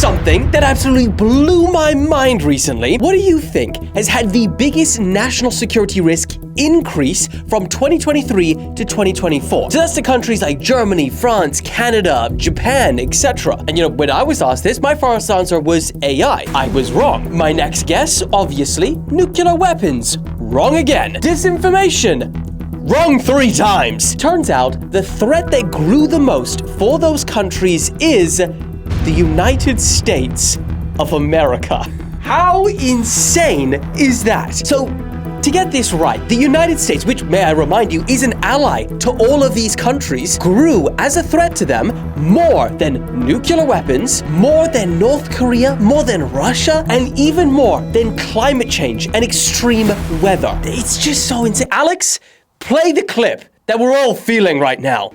something that absolutely blew my mind recently. What do you think has had the biggest national security risk increase from 2023 to 2024? So that's the countries like Germany, France, Canada, Japan, etc. And when I was asked this, my first answer was AI. I was wrong. My next guess, obviously, nuclear weapons. Wrong again. Disinformation. Wrong 3 times. Turns out the threat that grew the most for those countries is the United States of America. How insane is that? So, to get this right, the United States, which, may I remind you, is an ally to all of these countries, grew as a threat to them more than nuclear weapons, more than North Korea, more than Russia, and even more than climate change and extreme weather. It's just so insane. Alex, play the clip that we're all feeling right now.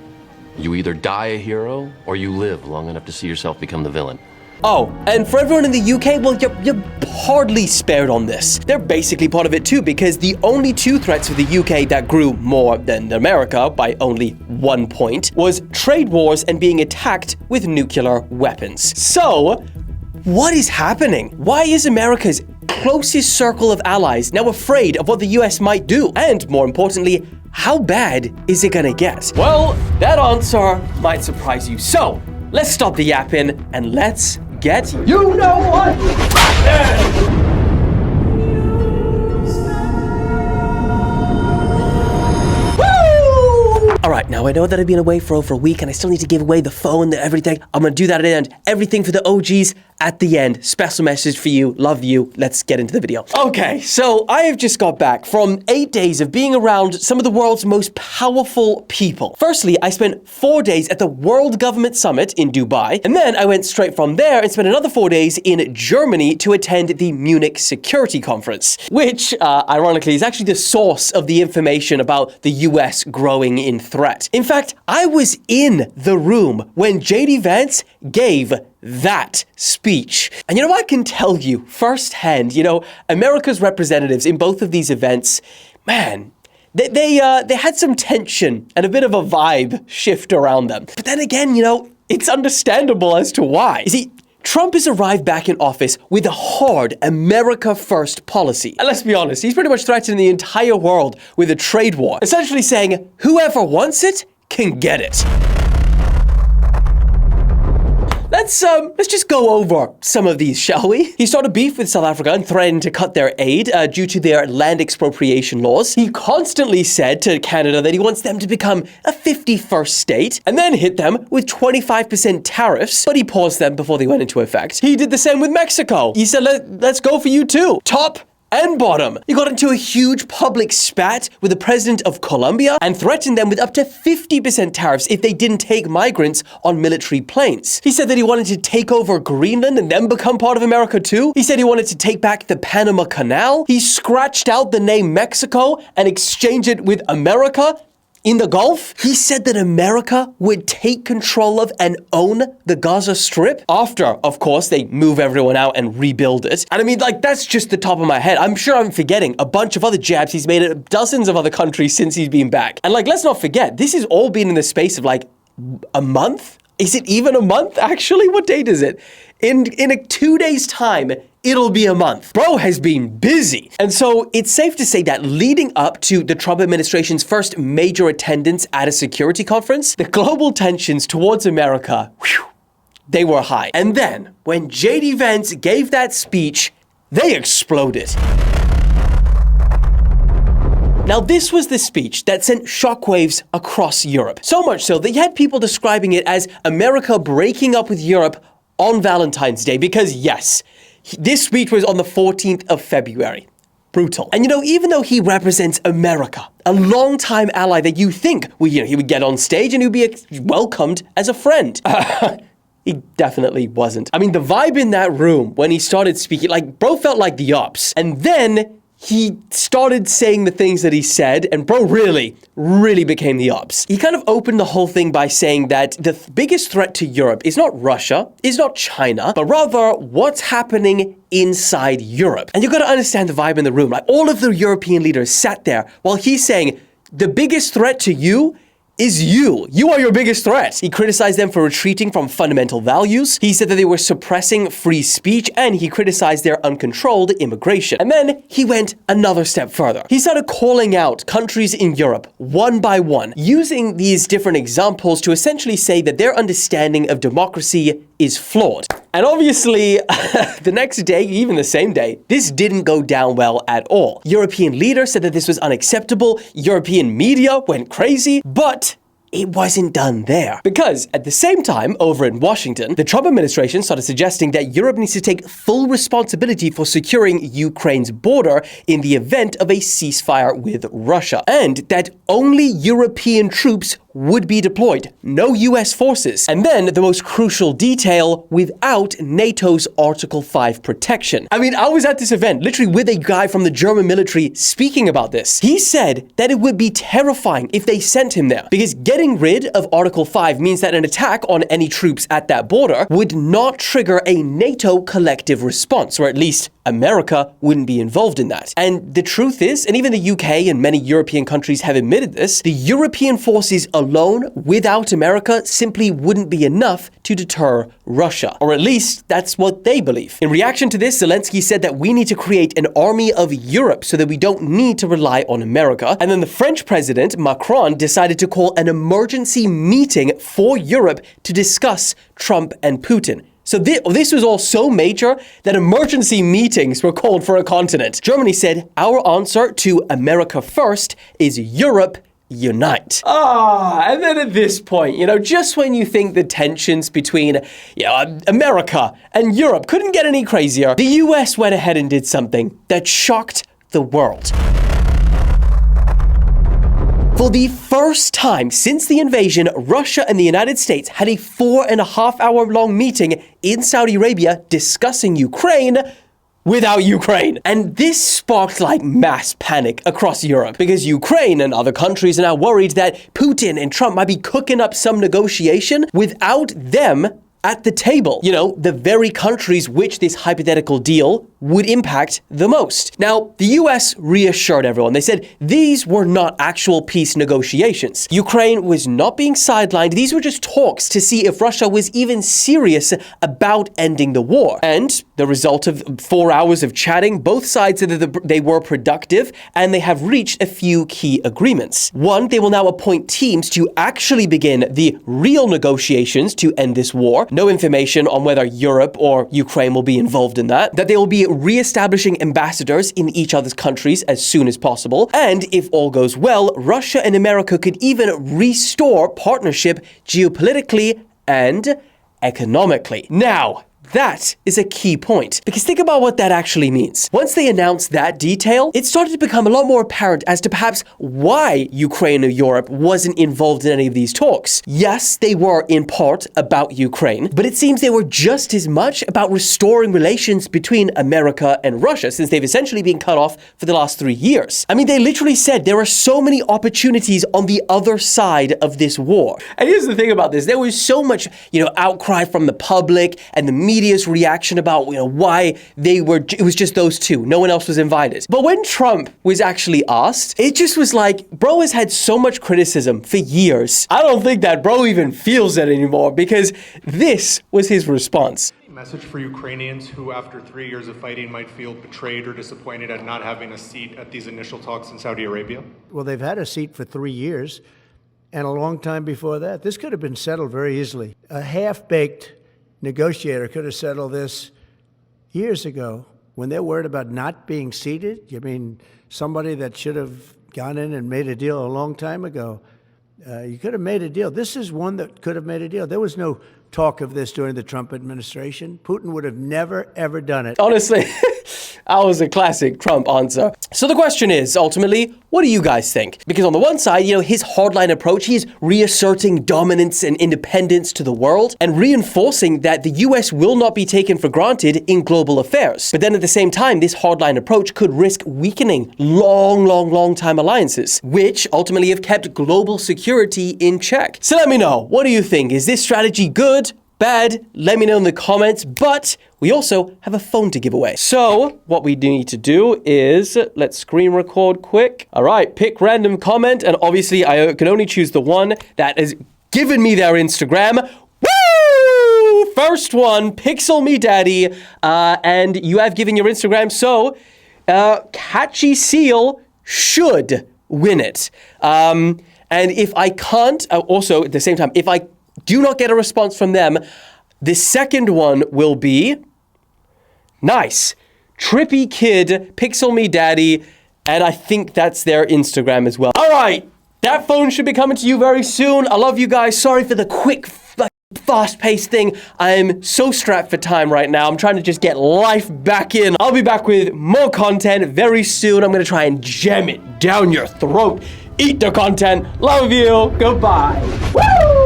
You either die a hero or you live long enough to see yourself become the villain. Oh, and for everyone in the UK, well, you're hardly spared on this. They're basically part of it too, because the only 2 threats for the UK that grew more than America by only 1 point was trade wars and being attacked with nuclear weapons. So, what is happening? Why is America's closest circle of allies now afraid of what the US might do? And more importantly, how bad is it gonna get? Well, that answer might surprise you. So, let's stop the yapping and let's get you know what? Alright, now I know that I've been away for over a week and I still need to give away the phone and everything. I'm gonna do that at the end. Everything for the OGs at the end. Special message for you. Love you. Let's get into the video. Okay, so I have just got back from 8 days of being around some of the world's most powerful people. Firstly, I spent 4 days at the World Government Summit in Dubai, and then I went straight from there and spent another 4 days in Germany to attend the Munich Security Conference, which, ironically, is actually the source of the information about the US growing in threat. In fact, I was in the room when JD Vance gave that speech. And I can tell you firsthand, America's representatives in both of these events, man, they had some tension and a bit of a vibe shift around them. But then again, it's understandable as to why. You see, Trump has arrived back in office with a hard America first policy. And let's be honest, he's pretty much threatening the entire world with a trade war, essentially saying whoever wants it can get it. Let's just go over some of these, shall we? He started beef with South Africa and threatened to cut their aid due to their land expropriation laws. He constantly said to Canada that he wants them to become a 51st state, and then hit them with 25% tariffs, but he paused them before they went into effect. He did the same with Mexico. He said, let's go for you too. Top and bottom. He got into a huge public spat with the president of Colombia and threatened them with up to 50% tariffs if they didn't take migrants on military planes. He said that he wanted to take over Greenland and then become part of America too. He said he wanted to take back the Panama Canal. He scratched out the name Mexico and exchanged it with America in the Gulf. He said that America would take control of and own the Gaza Strip after, of course, they move everyone out and rebuild it. And I mean, that's just the top of my head. I'm sure I'm forgetting a bunch of other jabs he's made at dozens of other countries since he's been back. And let's not forget, this has all been in the space of a month? Is it even a month, actually? What date is it? In 2 days' time, it'll be a month. Bro has been busy. And so it's safe to say that leading up to the Trump administration's first major attendance at a security conference, the global tensions towards America, they were high. And then when JD Vance gave that speech, they exploded. Now, this was the speech that sent shockwaves across Europe. So much so that you had people describing it as America breaking up with Europe on Valentine's Day, because yes, this speech was on the 14th of February. Brutal. And even though he represents America, a longtime ally that you think, he would get on stage and he'd be welcomed as a friend. He definitely wasn't. I mean, the vibe in that room when he started speaking, bro felt like the ops. And then he started saying the things that he said, and bro really became the ops. He kind of opened the whole thing by saying that the biggest threat to Europe is not Russia, is not China, but rather what's happening inside Europe. And you gotta understand the vibe in the room. All of the European leaders sat there while he's saying the biggest threat to you is you. You are your biggest threat. He criticized them for retreating from fundamental values. He said that they were suppressing free speech, and he criticized their uncontrolled immigration. And then he went another step further. He started calling out countries in Europe one by one, using these different examples to essentially say that their understanding of democracy is flawed. And obviously, the next day, even the same day, this didn't go down well at all. European leaders said that this was unacceptable. European media went crazy, but it wasn't done there. Because at the same time, over in Washington, the Trump administration started suggesting that Europe needs to take full responsibility for securing Ukraine's border in the event of a ceasefire with Russia, and that only European troops would be deployed, no US forces. And then the most crucial detail, without NATO's Article 5 protection. I mean, I was at this event, literally with a guy from the German military speaking about this. He said that it would be terrifying if they sent him there, because getting rid of Article 5 means that an attack on any troops at that border would not trigger a NATO collective response, or at least America wouldn't be involved in that. And the truth is, and even the UK and many European countries have admitted this, the European forces alone, without America, simply wouldn't be enough to deter Russia. Or at least, that's what they believe. In reaction to this, Zelensky said that we need to create an army of Europe so that we don't need to rely on America. And then the French president, Macron, decided to call an emergency meeting for Europe to discuss Trump and Putin. So this was all so major that emergency meetings were called for a continent. Germany said, our answer to America first is Europe unite. And then at this point, just when you think the tensions between, America and Europe couldn't get any crazier, the US went ahead and did something that shocked the world. For the first time since the invasion, Russia and the United States had a 4.5-hour-long meeting in Saudi Arabia discussing Ukraine without Ukraine. And this sparked mass panic across Europe, because Ukraine and other countries are now worried that Putin and Trump might be cooking up some negotiation without them at the table. The very countries which this hypothetical deal would impact the most. Now, the US reassured everyone. They said these were not actual peace negotiations. Ukraine was not being sidelined. These were just talks to see if Russia was even serious about ending the war. And the result of 4 hours of chatting, both sides said that they were productive, and they have reached a few key agreements. One, they will now appoint teams to actually begin the real negotiations to end this war. No information on whether Europe or Ukraine will be involved in that. That they will be re-establishing ambassadors in each other's countries as soon as possible. And if all goes well, Russia and America could even restore partnership geopolitically and economically. Now, that is a key point, because think about what that actually means. Once they announced that detail, it started to become a lot more apparent as to perhaps why Ukraine or Europe wasn't involved in any of these talks. Yes, they were in part about Ukraine, but it seems they were just as much about restoring relations between America and Russia, since they've essentially been cut off for the last 3 years. I mean, they literally said there are so many opportunities on the other side of this war. And here's the thing about this. There was so much, outcry from the public and the media's reaction about, why it was just those two. No one else was invited. But when Trump was actually asked, it just was like, bro has had so much criticism for years. I don't think that bro even feels it anymore, because this was his response. Message for Ukrainians who, after 3 years of fighting, might feel betrayed or disappointed at not having a seat at these initial talks in Saudi Arabia? Well, they've had a seat for 3 years and a long time before that. This could have been settled very easily. A half-baked negotiator could have settled this years ago. When they're worried about not being seated, you mean somebody that should have gone in and made a deal a long time ago? You could have made a deal. This is one that could have made a deal. There was no talk of this during the Trump administration. Putin would have never, ever done it. Honestly, that was a classic Trump answer. So the question is, ultimately, what do you guys think? Because on the one side, his hardline approach, he is reasserting dominance and independence to the world and reinforcing that the US will not be taken for granted in global affairs. But then at the same time, this hardline approach could risk weakening long time alliances, which ultimately have kept global security in check. So let me know, what do you think? Is this strategy good bad, let me know in the comments, but we also have a phone to give away. So what we need to do is, let's screen record quick. All right, pick random comment, and obviously I can only choose the one that has given me their Instagram. Woo! First one, Pixel Me Daddy, and you have given your Instagram, so Catchy Seal should win it. And if I can't, also at the same time, if I do not get a response from them, the second one will be nice. Trippy Kid, Pixel Me Daddy, and I think that's their Instagram as well. All right, that phone should be coming to you very soon. I love you guys. Sorry for the quick, fast-paced thing. I'm so strapped for time right now. I'm trying to just get life back in. I'll be back with more content very soon. I'm gonna try and jam it down your throat. Eat the content. Love you. Goodbye. Woo!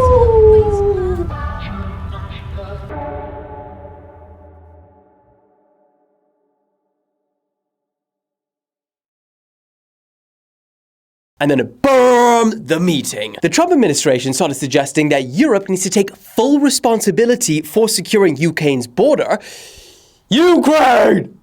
And then boom, the meeting. The Trump administration started suggesting that Europe needs to take full responsibility for securing Ukraine's border. Ukraine!